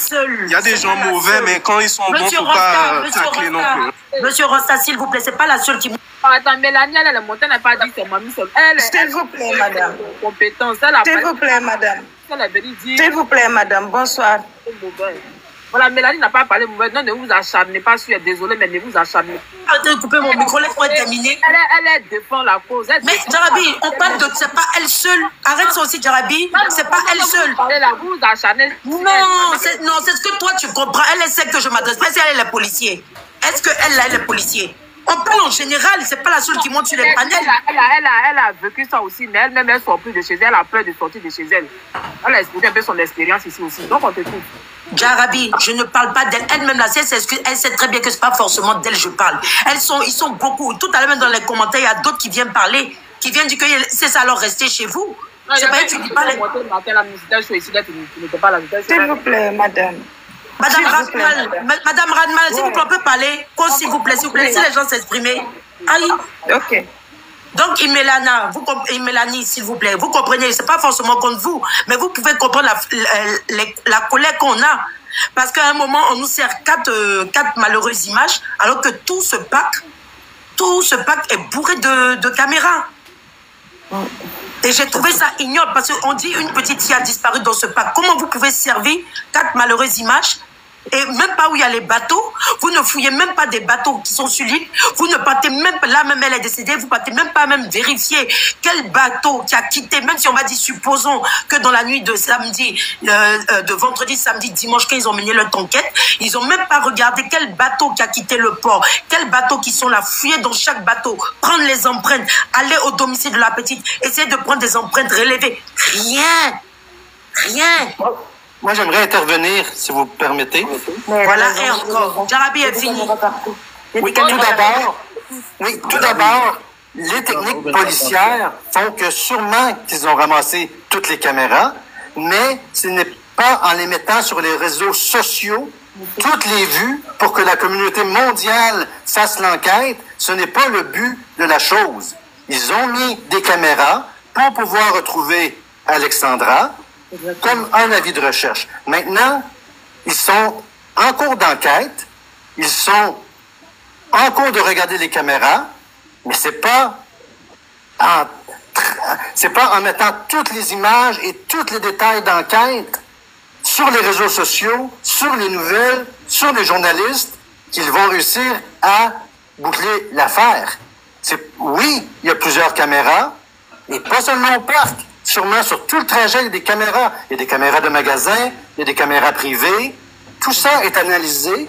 Il y a des gens mauvais, mais quand ils sont bons, il ne faut pas tacler non plus. Monsieur Rosta, s'il vous plaît, c'est pas la seule qui... Attends, Mélanie, elle est montée, elle n'a pas dit c'est mamie seule. S'il vous plaît, madame. Compétence. S'il vous plaît, madame. S'il vous plaît, madame. Bonsoir. Voilà, Mélanie n'a pas parlé. Non, ne vous acharnez pas sur elle. Désolée, mais ne vous acharnez pas. Arrêtez de couper mon micro, laisse-moi terminer. Elle défend la cause. Mais Jarabi, on parle de... C'est pas elle seule. Arrête ça aussi, Jarabi. C'est pas elle seule. Vous vous acharnez. Non, c'est ce que toi tu comprends. Elle sait que je m'adresse pas si elle est policier. Est-ce qu'elle, là, elle est policier? On parle en général, c'est pas la seule qui monte sur les panels. Elle a vécu ça aussi, mais elle-même, elle sort plus de chez elle, elle a peur de sortir de chez elle. Elle a expliqué un peu son expérience ici aussi. Donc, on t'écoute. Jarabi, je ne parle pas d'elle. Elle-même, là, elle sait très bien que c'est pas forcément d'elle je parle. Ils sont beaucoup. Tout à l'heure, même dans les commentaires, il y a d'autres qui viennent parler, qui viennent dire que c'est ça, alors restez chez vous. C'est pas elle qui dit pas. S'il vous plaît, madame. Madame Radmal, s'il vous plaît, on peut parler. S'il vous plaît, laissez les gens s'exprimer. Aïe. Ok. Donc, Mélanie, s'il vous plaît, vous comprenez, c'est pas forcément contre vous, mais vous pouvez comprendre la colère qu'on a. Parce qu'à un moment, on nous sert quatre malheureuses images, alors que tout ce pack est bourré de caméras. Et j'ai trouvé ça ignoble, parce qu'on dit une petite fille a disparu dans ce pack. Comment vous pouvez servir 4 malheureuses images et même pas où il y a les bateaux, vous ne fouillez même pas des bateaux qui sont sur l'île, vous ne partez même pas, là même elle est décédée, vous partez même pas même vérifier quel bateau qui a quitté, même si on va dire, supposons que dans la nuit de samedi, de vendredi, samedi, dimanche, quand ils ont mené leur enquête, ils ont même pas regardé quel bateau qui a quitté le port, quels bateaux qui sont là, fouiller dans chaque bateau, prendre les empreintes, aller au domicile de la petite, essayer de prendre des empreintes relevées. Rien. Moi, j'aimerais intervenir, si vous me permettez. Voilà, et encore. Jarabi est fini. Oui, tout d'abord, les techniques policières font que sûrement qu'ils ont ramassé toutes les caméras, mais ce n'est pas en les mettant sur les réseaux sociaux, toutes les vues, pour que la communauté mondiale fasse l'enquête. Ce n'est pas le but de la chose. Ils ont mis des caméras pour pouvoir retrouver Alexandra, comme un avis de recherche. Maintenant, ils sont en cours d'enquête, ils sont en cours de regarder les caméras, mais c'est pas en mettant toutes les images et tous les détails d'enquête sur les réseaux sociaux, sur les nouvelles, sur les journalistes, qu'ils vont réussir à boucler l'affaire. Oui, il y a plusieurs caméras, et pas seulement au parc. Sûrement sur tout le trajet, il y a des caméras. Il y a des caméras de magasins, il y a des caméras privées. Tout ça est analysé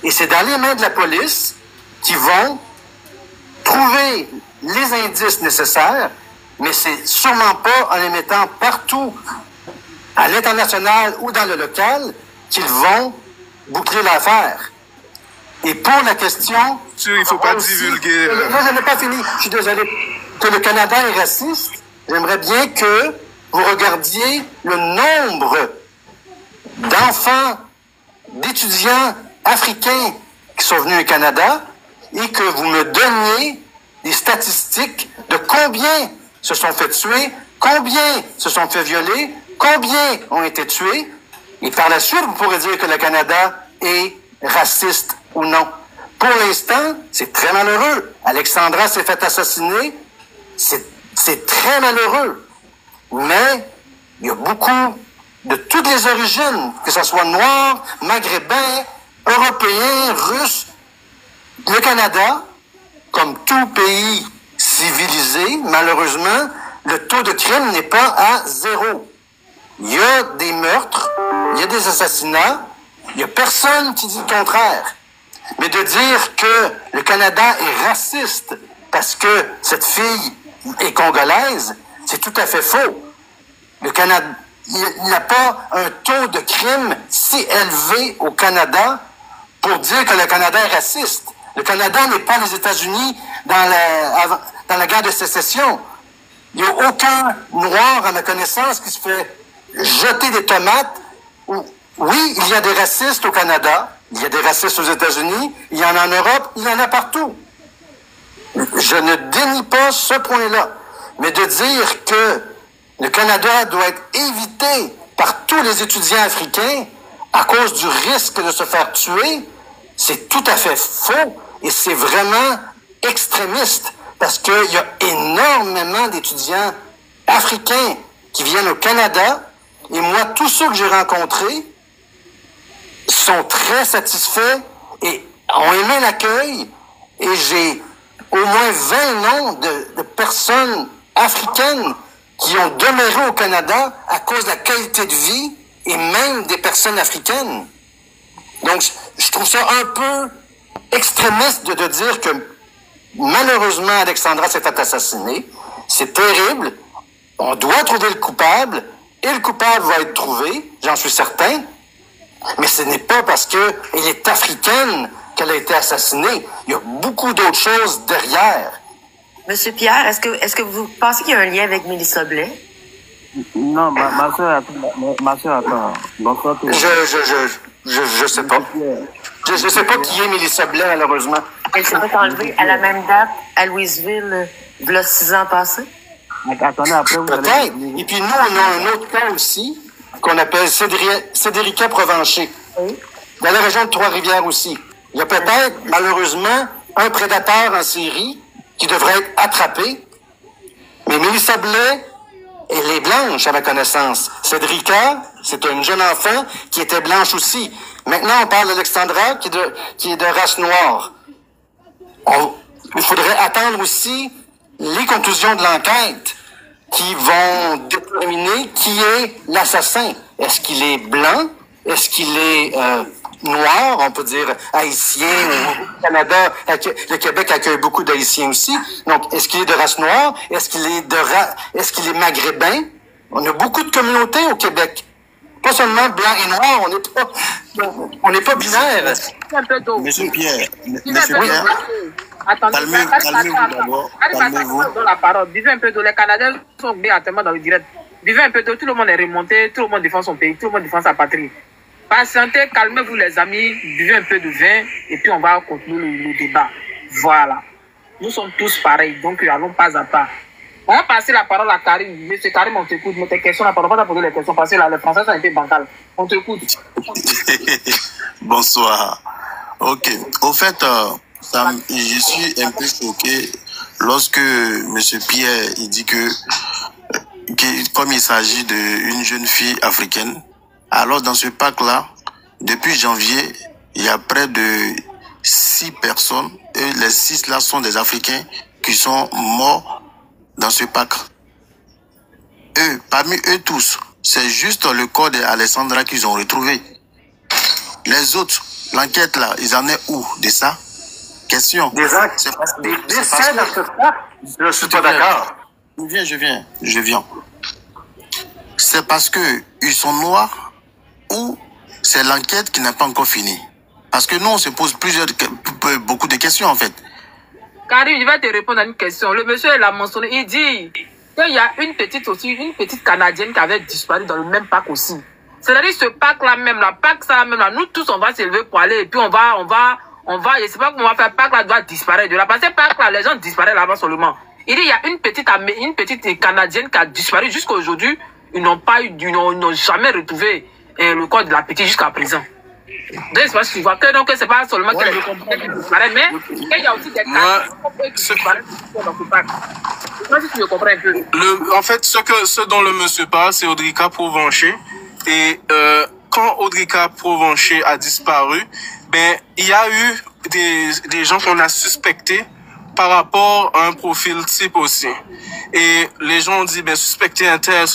et c'est dans les mains de la police qui vont trouver les indices nécessaires, mais c'est sûrement pas en les mettant partout à l'international ou dans le local qu'ils vont boucler l'affaire. Et pour la question... Il ne faut pas divulguer... Non, je n'ai pas fini. Je suis désolé. Que le Canada est raciste, j'aimerais bien que vous regardiez le nombre d'enfants, d'étudiants africains qui sont venus au Canada et que vous me donniez des statistiques de combien se sont fait tuer, combien se sont fait violer, combien ont été tués. Et par la suite, vous pourrez dire que le Canada est raciste ou non. Pour l'instant, c'est très malheureux. Alexandra s'est fait assassiner. C'est très malheureux. Mais il y a beaucoup de toutes les origines, que ce soit noirs, maghrébins, européens, russes. Le Canada, comme tout pays civilisé, malheureusement, le taux de crime n'est pas à 0. Il y a des meurtres, il y a des assassinats, il n'y a personne qui dit le contraire. Mais de dire que le Canada est raciste parce que cette fille est congolaise, c'est tout à fait faux. Le Canada, il n'a pas un taux de crime si élevé au Canada pour dire que le Canada est raciste. Le Canada n'est pas les États-Unis dans la guerre de sécession. Il n'y a aucun noir, à ma connaissance, qui se fait jeter des tomates. Oui, il y a des racistes au Canada, il y a des racistes aux États-Unis, il y en a en Europe, il y en a partout. Je ne dénie pas ce point-là. Mais de dire que le Canada doit être évité par tous les étudiants africains à cause du risque de se faire tuer, c'est tout à fait faux et c'est vraiment extrémiste parce qu'il y a énormément d'étudiants africains qui viennent au Canada et moi, tous ceux que j'ai rencontrés sont très satisfaits et ont aimé l'accueil et j'ai au moins 20 noms de personnes africaines qui ont demeuré au Canada à cause de la qualité de vie et même des personnes africaines. Donc, je trouve ça un peu extrémiste de dire que malheureusement, Alexandra s'est fait assassiner. C'est terrible. On doit trouver le coupable et le coupable va être trouvé, j'en suis certain. Mais ce n'est pas parce qu'elle est africaine qu'elle a été assassinée. Il y a beaucoup d'autres choses derrière. Monsieur Pierre, est-ce que vous pensez qu'il y a un lien avec Mélissa Blais? Non, ma soeur attend. Bonsoir. Je sais pas. Je sais pas qui est Mélissa Blais, malheureusement. Elle s'est fait enlever à la même date à Louisville, il y a 6 ans passés? Attendez, après, peut-être. Et puis nous, on a un autre cas aussi, qu'on appelle Cédrica Provencher. Oui. Dans la région de Trois-Rivières aussi. Il y a peut-être, malheureusement, un prédateur en série qui devrait être attrapé. Mais Mélissa Blais, elle est blanche, à ma connaissance. Cédrica, c'est une jeune enfant qui était blanche aussi. Maintenant, on parle d'Alexandra, qui est de race noire. Il faudrait attendre aussi les conclusions de l'enquête qui vont déterminer qui est l'assassin. Est-ce qu'il est blanc? Est-ce qu'il est noir? On peut dire haïtien. Au Canada, le Québec accueille beaucoup d'haïtiens aussi. Donc, est-ce qu'il est de race noire? Est-ce qu'il est maghrébin? On a beaucoup de communautés au Québec. Pas seulement blanc et noir, on n'est pas binaire. Monsieur Pierre, attendez, calmez-vous d'abord. Calmez-vous. La parole. Vivez un peu d'eau. Les Canadiens sont tellement dans le direct. Vivez un peu d'eau. Tout le monde est remonté. Tout le monde défend son pays. Tout le monde défend sa patrie. Patientez, calmez-vous les amis. Buvez un peu de vin et puis on va continuer le débat. Voilà. Nous sommes tous pareils. Donc, allons pas à pas. On va passer la parole à Karim. Monsieur Karim, on t'écoute. Mais tes questions, la parole, on va poser les questions parce que là, les Français, ça a été bancal. On t'écoute. Bonsoir. Ok. Au fait, je suis un peu choqué lorsque M. Pierre il dit que comme il s'agit d'une jeune fille africaine, alors dans ce parc-là, depuis janvier, il y a près de 6 personnes, et les 6 là sont des Africains qui sont morts dans ce parc. Parmi eux tous, c'est juste le corps d'Alexandra qu'ils ont retrouvé. Les autres, l'enquête là, ils en est où de ça? Question. Je suis pas d'accord. Je viens. C'est parce que ils sont noirs ou c'est l'enquête qui n'a pas encore fini? Parce que nous, on se pose beaucoup de questions en fait. Karim, je vais te répondre à une question. Le monsieur l'a mentionné, il dit qu'il y a une petite Canadienne qui avait disparu dans le même parc aussi. C'est-à-dire ce parc-là même, nous tous on va s'élever pour aller et puis on va, je sais pas comment on va faire, le parc-là doit disparaître de là. Parce que le parc-là, les gens disparaissent là-bas seulement. Il dit il y a une petite Canadienne qui a disparu jusqu'à aujourd'hui. Ils n'ont jamais retrouvé le corps de la petite jusqu'à présent. Donc, c'est parce que tu vois que donc c'est pas seulement que les compagnies qui disparaissent, mais il y a aussi des cas qui disparaissent dans ce parc. Je sais pas si tu me comprends un peu. En fait, ce dont le monsieur parle, c'est Audrika Provencher. Et quand Audrika Provencher a disparu, ben il y a eu des gens qu'on a suspectés par rapport à un profil type aussi. Et les gens ont dit, ben, suspecter un tel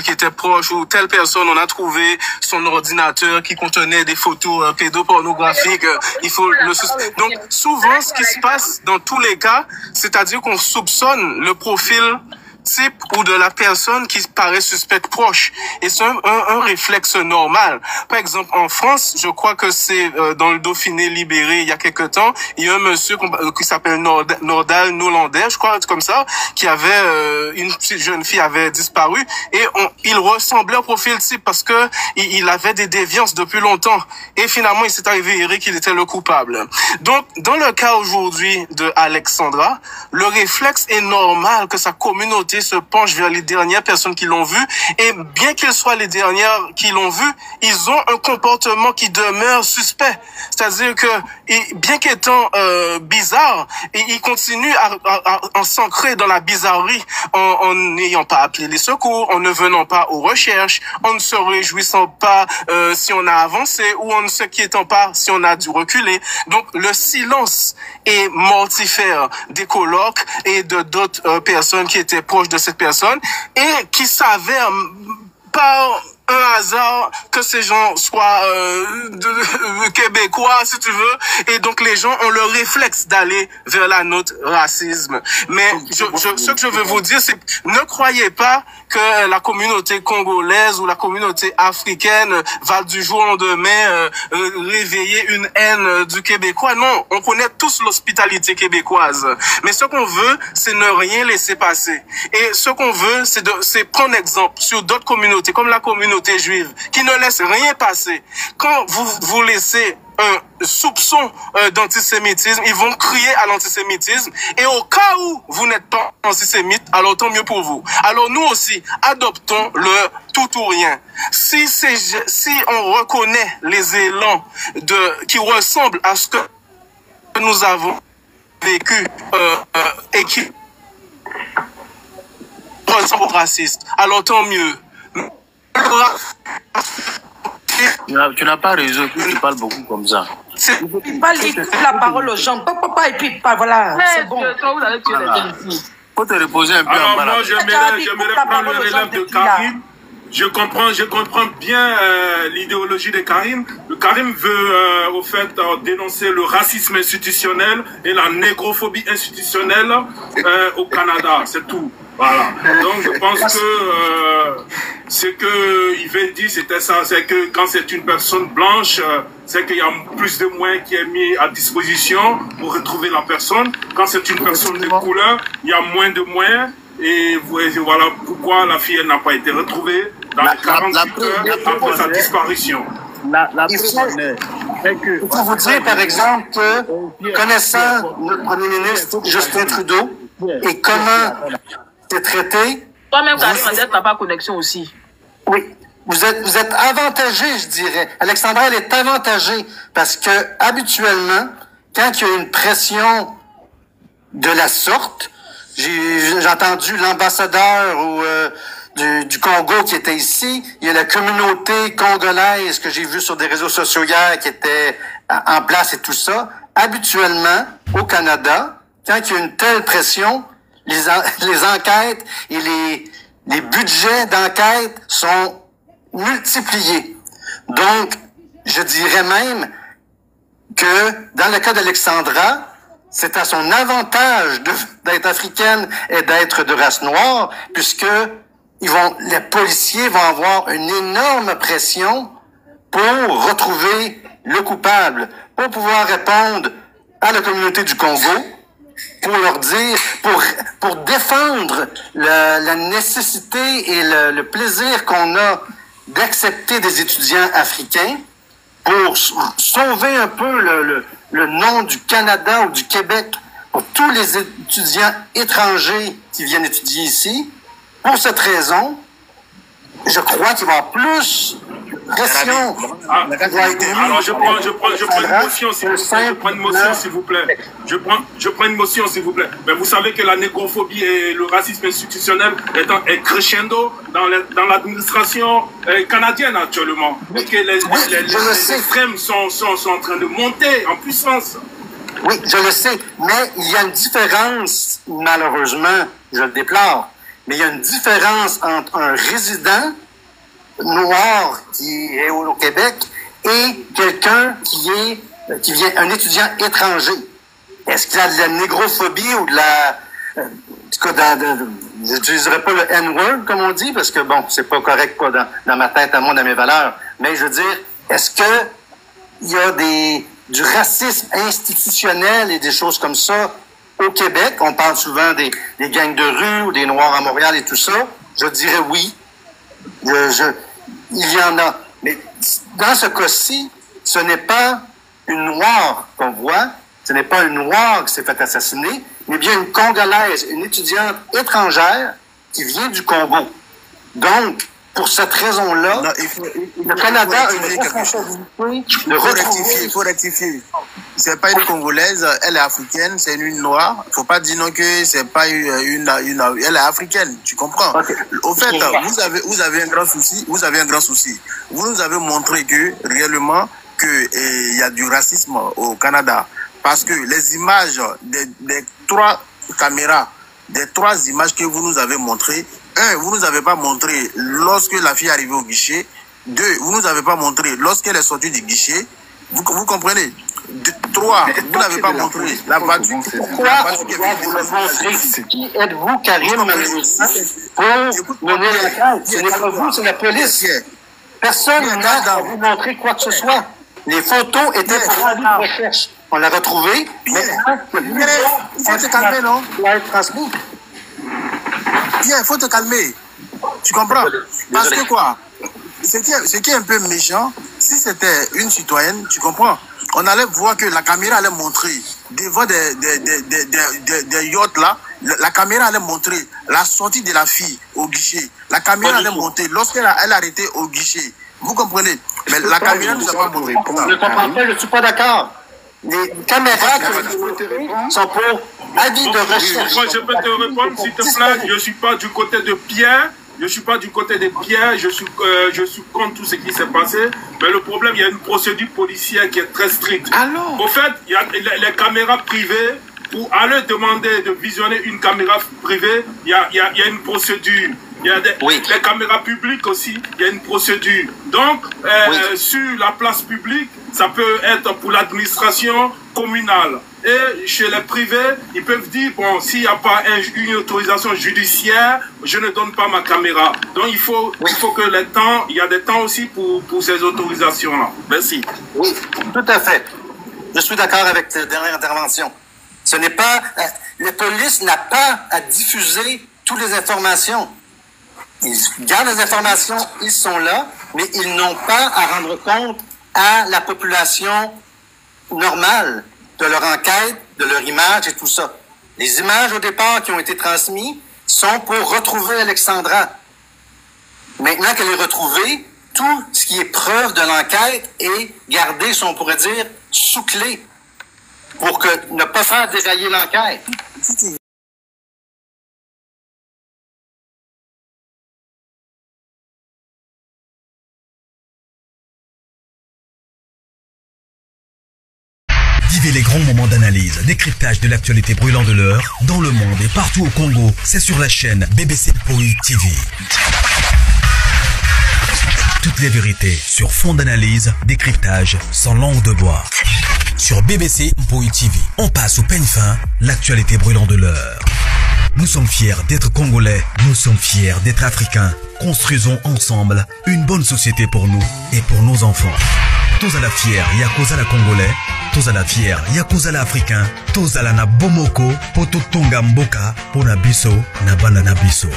qui était proche ou telle personne, on a trouvé son ordinateur qui contenait des photos pédopornographiques, il faut le suspecter. Donc, souvent, ce qui se passe dans tous les cas, c'est-à-dire qu'on soupçonne le profil type ou de la personne qui paraît suspecte proche. Et c'est un réflexe normal. Par exemple, en France, je crois que c'est dans le Dauphiné libéré il y a quelque temps, il y a un monsieur qui s'appelle Nordal Nolander, je crois, comme ça, qui avait une petite jeune fille avait disparu et il ressemblait au profil type parce que il avait des déviances depuis longtemps. Et finalement, il s'est avéré qu'il était le coupable. Donc, dans le cas aujourd'hui de Alexandra, le réflexe est normal que sa communauté se penche vers les dernières personnes qui l'ont vue. Et bien qu'ils soient les dernières qui l'ont vue, ils ont un comportement qui demeure suspect. C'est-à-dire que, bien qu'étant bizarre, ils continuent à s'ancrer dans la bizarrerie en n'ayant pas appelé les secours, en ne venant pas aux recherches, en ne se réjouissant pas si on a avancé ou en ne s'inquiétant pas si on a dû reculer. Donc, le silence est mortifère des colocs et de d'autres personnes qui étaient proches de cette personne et qui s'avèrent par un hasard que ces gens soient québécois, si tu veux, et donc les gens ont le réflexe d'aller vers la note racisme. Mais ce que je veux vous dire, c'est ne croyez pas que la communauté congolaise ou la communauté africaine va du jour au lendemain réveiller une haine du Québécois. Non, on connaît tous l'hospitalité québécoise. Mais ce qu'on veut, c'est ne rien laisser passer. Et ce qu'on veut, c'est prendre exemple sur d'autres communautés, comme la communauté juive, qui ne laisse rien passer. Quand vous laissez un soupçon d'antisémitisme, ils vont crier à l'antisémitisme. Et au cas où vous n'êtes pas antisémite, alors tant mieux pour vous. Alors nous aussi, adoptons le tout ou rien. Si on reconnaît les élans qui ressemblent à ce que nous avons vécu et qui ressemblent aux racistes, alors tant mieux. Tu n'as pas raison, tu parles beaucoup comme ça. Il parle, il coupe la parole aux gens. Papa, et puis, voilà, c'est bon. Faut te reposer un peu. Alors, moi, j'aimerais prendre le relève de Karim. Je comprends bien l'idéologie de Karim. Karim veut, au fait, dénoncer le racisme institutionnel et la négrophobie institutionnelle au Canada. C'est tout. Voilà. Donc, je pense que ce qu'il veut dire, c'était ça. C'est que quand c'est une personne blanche, c'est qu'il y a plus de moyens qui est mis à disposition pour retrouver la personne. Quand c'est une personne de couleur, il y a moins de moyens. Et voilà pourquoi la fille n'a pas été retrouvée dans les 48 heures après sa disparition. Il faut vous dire, par exemple, connaissant notre Premier ministre Justin Trudeau et comment c'est traité. Toi-même, Karim, tu n'as pas connexion aussi. Oui. Vous êtes avantagé, je dirais. Alexandra, elle est avantagée parce que, habituellement, quand il y a une pression de la sorte, j'ai entendu l'ambassadeur du Congo qui était ici. Il y a la communauté congolaise que j'ai vue sur des réseaux sociaux hier qui était en place et tout ça. Habituellement, au Canada, quand il y a une telle pression, les enquêtes et les budgets d'enquête sont multipliés. Donc, je dirais même que dans le cas d'Alexandra, c'est à son avantage d'être africaine et d'être de race noire, puisque les policiers vont avoir une énorme pression pour retrouver le coupable, pour pouvoir répondre à la communauté du Congo, pour leur dire, pour défendre la nécessité et le plaisir qu'on a d'accepter des étudiants africains pour sauver un peu le nom du Canada ou du Québec pour tous les étudiants étrangers qui viennent étudier ici. Pour cette raison, je crois qu'il va y avoir plus de pression. Alors, je prends une motion, s'il vous plaît. Je prends une motion, s'il vous plaît. Mais vous savez que la négrophobie et le racisme institutionnel est crescendo dans l'administration canadienne actuellement. Et que les extrêmes sont en train de monter en puissance. Oui, je le sais. Mais il y a une différence, malheureusement, je le déplore, mais il y a une différence entre un résident noir qui est au Québec et quelqu'un qui vient, un étudiant étranger. Est-ce qu'il y a de la négrophobie ou de j'utiliserai pas le N-word, comme on dit, parce que bon, c'est pas correct quoi, dans ma tête à moi, dans mes valeurs. Mais je veux dire, est-ce que il y a du racisme institutionnel et des choses comme ça au Québec? On parle souvent des gangs de rue ou des Noirs à Montréal et tout ça. Je dirais oui. Il y en a. Mais dans ce cas-ci, ce n'est pas une Noire qu'on voit, ce n'est pas une Noire qui s'est fait assassiner, mais bien une Congolaise, une étudiante étrangère qui vient du Congo. Donc, pour cette raison-là, le Canada a une responsabilité de retrouver... Il faut rectifier. C'est pas une Congolaise, elle est africaine, c'est une Noire. Il faut pas dire non que c'est pas elle est africaine, tu comprends? Okay. Au fait, vous avez un grand souci, Vous nous avez montré que, réellement, il y a du racisme au Canada. Parce que les images des 3 caméras, des 3 images que vous nous avez montrées, 1, vous nous avez pas montré lorsque la fille est arrivée au guichet. 2, vous nous avez pas montré lorsqu'elle est sortie du guichet. Vous comprenez? 3, vous n'avez pas montré la voiture. Pourquoi qui êtes-vous, Karim, pour mener l'enquête? Ce n'est pas vous, c'est la police. Personne n'a à vous montrer quoi que ce soit. Les photos étaient pour la recherche. On l'a retrouvé. Mais il faut te calmer, non? Bien, il faut te calmer. Tu comprends? Parce que quoi? Ce qui est un peu méchant, si c'était une citoyenne, tu comprends? On allait voir que la caméra allait montrer devant des yachts là, la caméra allait montrer la sortie de la fille au guichet. La caméra allait montrer lorsqu'elle a arrêté au guichet. Vous comprenez? Mais la caméra ne nous a pas montré. Je ne comprends pas, je ne suis pas d'accord. Les caméras sont pour avis de recherche. Moi, je peux te répondre, s'il te plaît. Je ne suis pas du côté de Pierre. Je suis contre tout ce qui s'est passé. Mais le problème, il y a une procédure policière qui est très stricte. Alors? Au fait, il y a les caméras privées. Pour aller demander de visionner une caméra privée, il y a une procédure. Il y a les caméras publiques aussi, il y a une procédure. Donc, sur la place publique, ça peut être pour l'administration communale. Et chez les privés, ils peuvent dire, bon, s'il n'y a pas une autorisation judiciaire, je ne donne pas ma caméra. Donc, il faut que il y a des temps aussi pour ces autorisations-là. Merci. Oui, tout à fait. Je suis d'accord avec cette dernière intervention. Ce n'est pas... la police n'a pas à diffuser toutes les informations. Ils gardent les informations, ils sont là, mais ils n'ont pas à rendre compte à la population normale de leur enquête, de leur image et tout ça. Les images au départ qui ont été transmises sont pour retrouver Alexandra. Maintenant qu'elle est retrouvée, tout ce qui est preuve de l'enquête est gardé, si on pourrait dire, sous clé, pour ne pas faire dérailler l'enquête. Vivez les grands moments d'analyse, décryptage de l'actualité brûlante de l'heure, dans le monde et partout au Congo. C'est sur la chaîne BBC Mpoi TV. Toutes les vérités sur fond d'analyse, décryptage sans langue de bois. Sur BBC Mpoi TV, on passe au peigne fin, l'actualité brûlante de l'heure. Nous sommes fiers d'être Congolais, nous sommes fiers d'être Africains. Construisons ensemble une bonne société pour nous et pour nos enfants. Tous à la fière, yakoza la Congolais. Tous à la fière, yakoza la Africain. Tous à la na bomoko, poto tonga mboka, pona biso, na banda na biso.